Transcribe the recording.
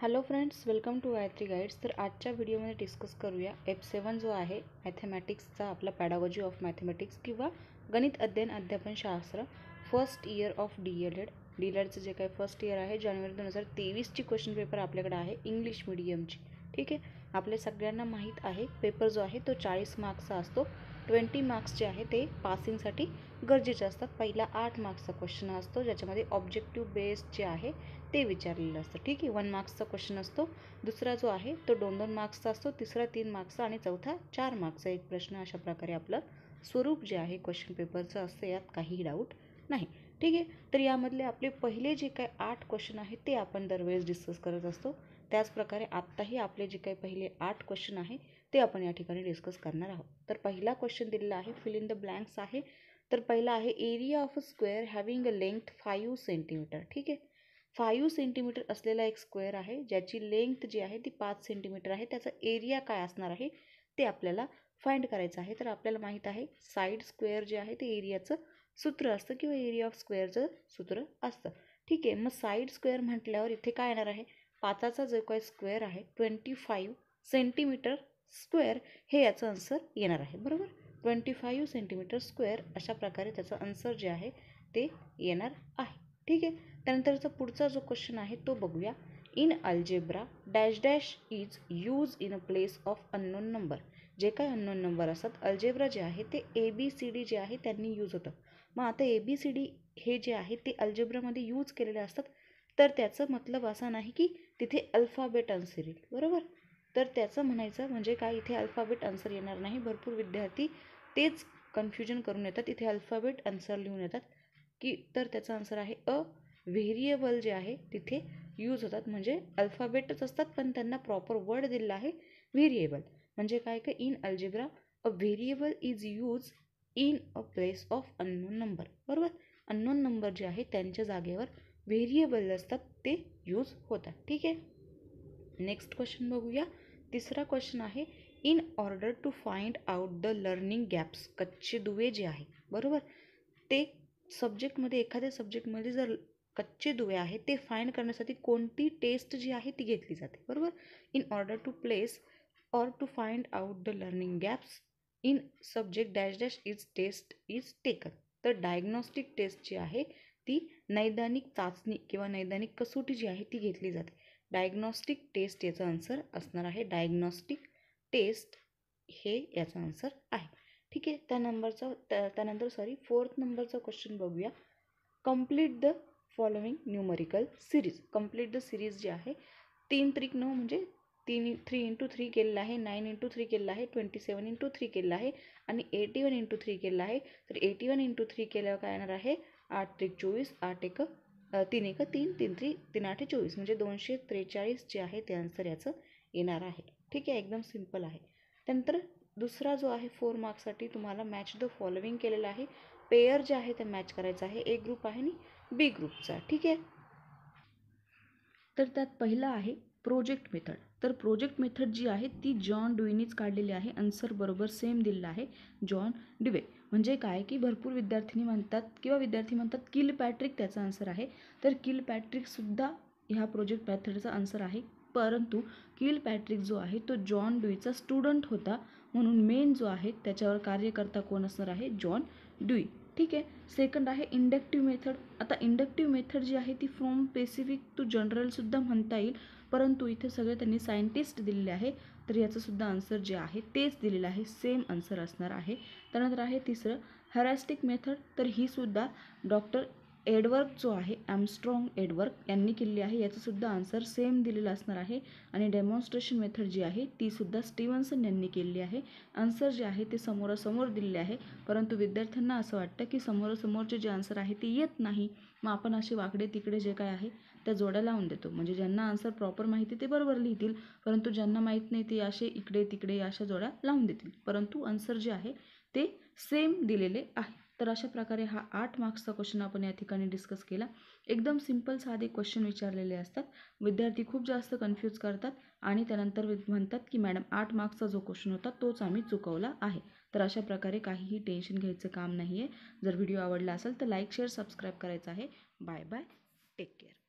Hello friends, welcome to Gayatri guides. तर आजच्या व्हिडिओमध्ये डिस्कस करूया F7 जो आहे मॅथमॅटिक्सचा आपला पॅडागॉजी ऑफ मॅथमॅटिक्स किंवा गणित अध्ययन अध्यापनशास्त्र फर्स्ट इयर ऑफ डी.एल.एडचं जे काही फर्स्ट इयर आहे जानेवारी 2023ची क्वेश्चन पेपर आपल्याकडे आहे इंग्लिश मीडियमची. ठीक आहे, आपल्या सगळ्यांना माहीत आहे पेपर जो आहे तो 40 मार्क्सचा असतो. 20 मार्क्स जे आहे ते पासिंगसाठी गरजेचे असतात. पहिला 8 मार्क्सचा क्वेश्चन असतो ज्याच्यामध्ये ऑब्जेक्टिव्ह बेस्ड जे आहे ते विचारलेलं असतं. ठीक आहे, 1 मार्क्सचा क्वेश्चन असतो. दुसरा जो आहे तो 2-2 मार्क्सचा असतो. तिसरा 3 मार्क्सचा आणि चौथा 4 मार्क्सचा एक प्रश्न. अशा प्रकारे आपलं स्वरूप जे आहे क्वेश्चन पेपरचं असतं, यात काहीही डाऊट नाही. ठीक आहे, तर यामधले आपले पहिले जे काही 8 क्वेश्चन आहेत ते आपण दरवेळेस डिस्कस करत असतो. त्याचप्रकारे आत्ताही आपले जे काही पहिले 8 क्वेश्चन आहे ते आपण या ठिकाणी डिस्कस करणार आहोत. तर पहिला क्वेश्चन दिलेला आहे, फिल इन द ब्लँक्स आहे. तर पहिला आहे area of a square having a length 5 centimetre. ठीक आहे, 5 सेंटीमीटर असलेला एक स्क्वेअर आहे ज्याची लेंथ जी आहे ती 5 सेंटीमीटर आहे. त्याचा एरिया काय असणार आहे ते आपल्याला फाइंड करायचं आहे. तर आपल्याला माहीत आहे साईड स्क्वेअर जे आहे ते एरियाचं सूत्र असतं किंवा एरिया ऑफ स्क्वेअरचं सूत्र असतं. ठीक आहे, मग साईड स्क्वेअर म्हटल्यावर इथे काय येणार आहे, 5चा जो काही स्क्वेअर आहे 25 सेंटीमीटर स्क्वेअर हे याचं आन्सर येणार आहे. बरोबर, 25 सेंटीमीटर स्क्वेअर अशा प्रकारे त्याचं आन्सर जे आहे ते येणार आहे. ठीक आहे, त्यानंतरचा पुढचा जो क्वेश्चन आहे तो बघूया. In algebra dash dash is use in a place of unknown number. जे काही अननोन नंबर असतात अल्जेब्रा जे आहे ते ABCD जे आहे त्यांनी यूज होतं. मग आता ABCD हे जे आहे ते अल्जेब्रामध्ये यूज केलेले असतात. तर त्याचं मतलब असा नाही की तिथे अल्फाबेट आन्सर येईल. बरोबर, तर त्याचं म्हणायचं म्हणजे काय, इथे अल्फाबेट आन्सर येणार नाही. भरपूर विद्यार्थी तेच कन्फ्युजन करून येतात, इथे अल्फाबेट आन्सर लिहून येतात की. तर त्याचा आन्सर आहे अ व्हेरिएबल जे आहे तिथे यूज होतात. म्हणजे अल्फाबेटच असतात पण त्यांना प्रॉपर वर्ड दिलेला आहे व्हेरिएबल. म्हणजे काय की in algebra a variable is use in a place of unknown number. बरोबर, अननोन नंबर जे आहे त्यांच्या जागेवर व्हेरिएबल असतात ते यूज होतात. ठीक आहे, नेक्स्ट क्वेश्चन बघूया. तिसरा क्वेश्चन आहे in order to find out the learning gaps. कच्चे दुवे जे आहे बरोबर ते सब्जेक्टमध्ये, एखाद्या सब्जेक्टमध्ये जर कच्चे दुवे आहे ते फाइंड करण्यासाठी कोणती टेस्ट जी आहे ती घेतली जाते. बरोबर, in order to place or to find out the learning gaps in subject dash dash is test is taken. तर डायग्नॉस्टिक टेस्ट जी आहे ती नैदानिक चाचणी किंवा नैदानिक कसोटी जी आहे ती घेतली जाते. डायग्नॉस्टिक टेस्ट याचा आन्सर असणार आहे. डायग्नॉस्टिक टेस्ट हे याचा आन्सर आहे. ठीक आहे, त्यानंतर 4th नंबरचा क्वेश्चन बघूया. Complete the following numerical series. Complete the series जी आहे 3 त्रिक 9 म्हणजे 3 × 3 केलेलं आहे, 9 × 3 केलेलं आहे, 27 × 3 केलेलं आहे आणि 81 × 3 केलेलं आहे. तर 81 × 3 केल्यावर काय येणार आहे, 8 त्रिक 24, 8 एक 3 एक 3, 3 3 3 8 24 म्हणजे 243 जे आहे ते आन्सर याचं येणार आहे. ठीक आहे, एकदम सिम्पल आहे. त्यानंतर दुसरा जो आहे 4 मार्क्ससाठी तुम्हाला मॅच द फॉलोइंग केलेलं आहे. पेयर जे आहे ते मॅच करायचं आहे. ए ग्रुप आहे आणि बी ग्रुपचा. ठीक आहे, तर त्यात पहिला आहे प्रोजेक्ट मेथड. तर प्रोजेक्ट मेथड जी आहे ती जॉन ड्यूईनीच काढलेली आहे. आन्सर बरोबर सेम दिलेला आहे, जॉन ड्यूए. म्हणजे काय की भरपूर विद्यार्थी म्हणतात किलपॅट्रिक त्याचा आन्सर आहे. तर किलपॅट्रिकसुद्धा ह्या प्रोजेक्ट मेथडचा आन्सर आहे. परंतु किलपॅट्रिक जो आहे तो जॉन ड्यूईचा स्टुडंट होता, म्हणून मेन जो आहे त्याच्यावर कार्यकर्ता कोण असणार आहे, जॉन ड्यूई. ठीक आहे, सेकंड आहे इंडक्टिव्ह मेथड. आता इंडक्टिव्ह मेथड जी आहे ती फ्रॉम स्पेसिफिक टू जनरलसुद्धा म्हणता येईल, परंतु इथे सगळे त्यांनी सायंटिस्ट दिलेले आहे. तर याचंसुद्धा आन्सर जे आहे तेच दिलेलं आहे, सेम आन्सर असणार आहे. त्यानंतर आहे तिसरं हॅरॅस्टिक मेथड. तर ही सुद्धा डॉक्टर एडवर्क जो आहे, ॲमस्ट्रॉंग एडवर्क यांनी केलेली आहे. याचंसुद्धा आन्सर सेम दिलेलं असणार आहे. आणि डेमॉन्स्ट्रेशन मेथड जी आहे तीसुद्धा स्टीव्हन्सन यांनी केलेली आहे. आन्सर जे आहे ते समोरासमोर दिलेले आहे, परंतु विद्यार्थ्यांना असं वाटतं की समोरासमोरचे जे आन्सर आहे ते येत नाही. मग आपण असे वाकडे तिकडे जे काय आहे त्या जोड्या लावून देतो. म्हणजे ज्यांना आन्सर प्रॉपर माहिती ते बरोबर लिहितील, परंतु ज्यांना माहीत नाही ते असे इकडे तिकडे अशा जोड्या लावून देतील, परंतु आन्सर जे आहे ते सेम दिलेले आहे. तर अशा प्रकारे हा 8 मार्क्सचा क्वेश्चन आपण या ठिकाणी डिस्कस केला. एकदम सिंपल साधे क्वेश्चन विचारलेले असतात. विद्यार्थी खूप जास्त कन्फ्यूज करतात आणि त्यानंतर म्हणतात की मॅडम 8 मार्क्सचा जो क्वेश्चन होता तोच आम्ही चुकवला आहे. तर अशा प्रकारे काहीही टेन्शन घ्यायचं काम नाही आहे. जर व्हिडिओ आवडला असेल तर लाईक शेअर सबस्क्राईब करायचं आहे. Bye bye, take care.